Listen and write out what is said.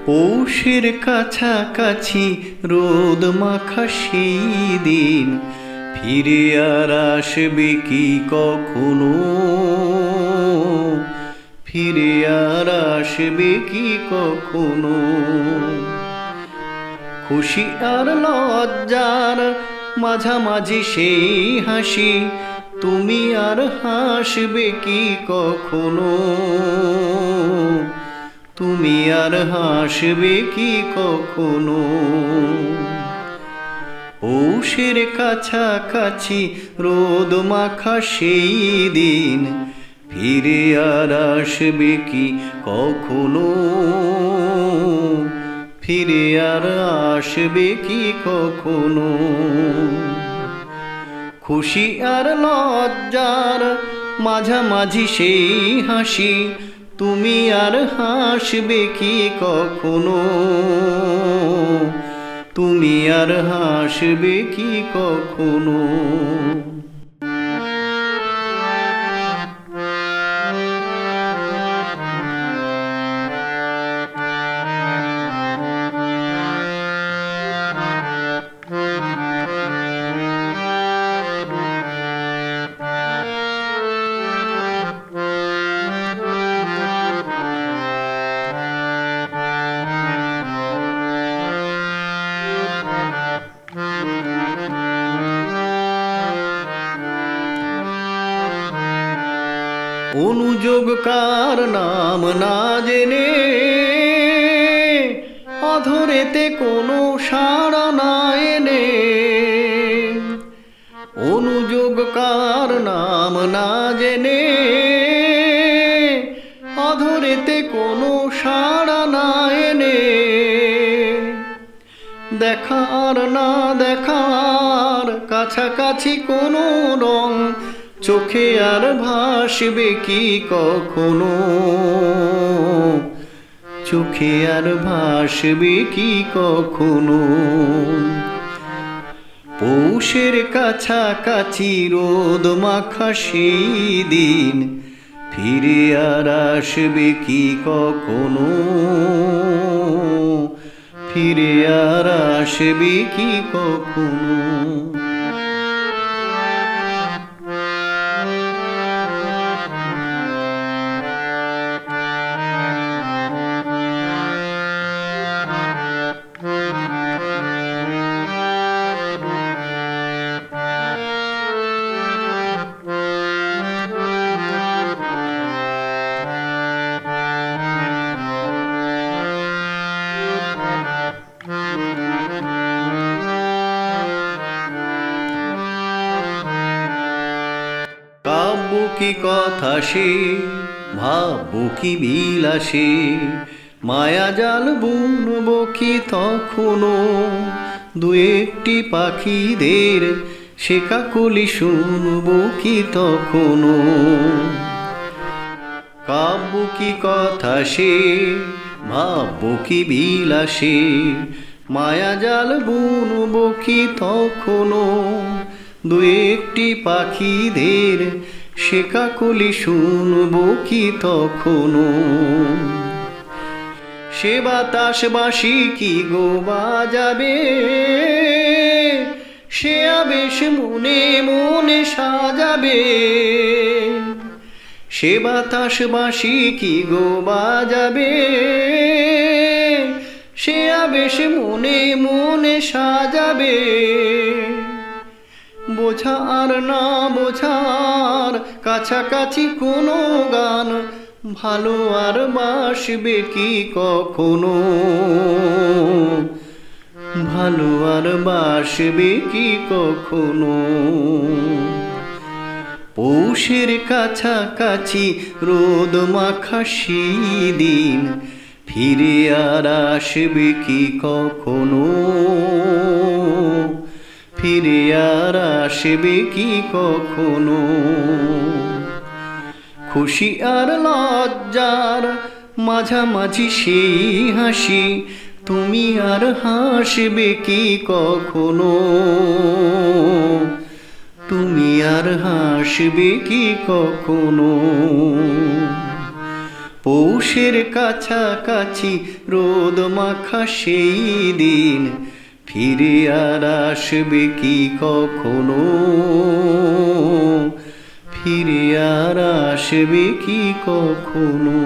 পৌষের কাছাকাছি রোদ মাখা সেই দিন ফিরে আর আসবে কি কখনো, ফিরে আর আসবে কি কখনো। খুশি আর লজ্জার মাঝামাঝি সেই হাসি, তুমি আর হাসবে কি কখনো, তুমি আর হাসবে কি কখনো। পৌষের কাছাকাছি রোদ মাখা সেই দিন ফিরে আর আসবে কি কখনো, ফিরে আর আসবে কি কখনো। খুশি আর লজ্জার মাঝামাঝি সেই হাসি, তুমি আর হাসবে কি কখনো, তুমি আর হাসবে কি কখনো। অনুযোগ কার নাম না জেনে অধরেতে কোনো সাড়া না এনে, অনুযোগ কার নাম না জেনে অধরেতে কোনো সাড়া না এনে, দেখার না দেখার কাছাকাছি কোনো রং চোখে আর ভাসবে কি কখনো, চোখে আর ভাসবে কি কখনো। পৌষের কাছাকাছি রোদ মাখা সেই দিন ফিরে আর আসবে কি কখনো, ফিরে আর আসবে কি কখনো। ভাববো কি কথা সে, ভাববো কি বিলাসে, মায়া জাল বুনবো কি তখনো, দু একটি পাখিদের সে কাকলি শুনবো কি তখনো। কাব্য কি কথা সে, ভাববো কি বিলাসে, মায়া জাল বুনবো কি তখনো, দু একটি পাখিদের সে কাকলি শুনবো কি তখনো। সে বাতাস বাঁশি কি গো বাজাবে, সে আবেশ মনে মনে সাজাবে, সে বাতাস বাঁশি কি গো বাজাবে, সে আবেশ মনে মনে সাজাবে। বোঝা আর না বোঝার কাছাকাছি কোনো গান ভালো আর বাসবে কি কখনো, ভালো আর বাসবে কি কখনো। পৌষের কাছাকাছি রোদ মাখা সেই দিন ফিরে আর আসবে কি কখনো, ফিরে আর আসবে কি কখনো। খুশি আর লজ্জার মাঝামাঝি সেই হাসি, তুমি আর হাসবে কি কখনো, তুমি আর হাসবে কি কখনো। পৌষের কাছাকাছি রোদ মাখা সেই দিন ফিরে আর আসবে কি কখনো, ফিরে আর আসবে কি কখনো।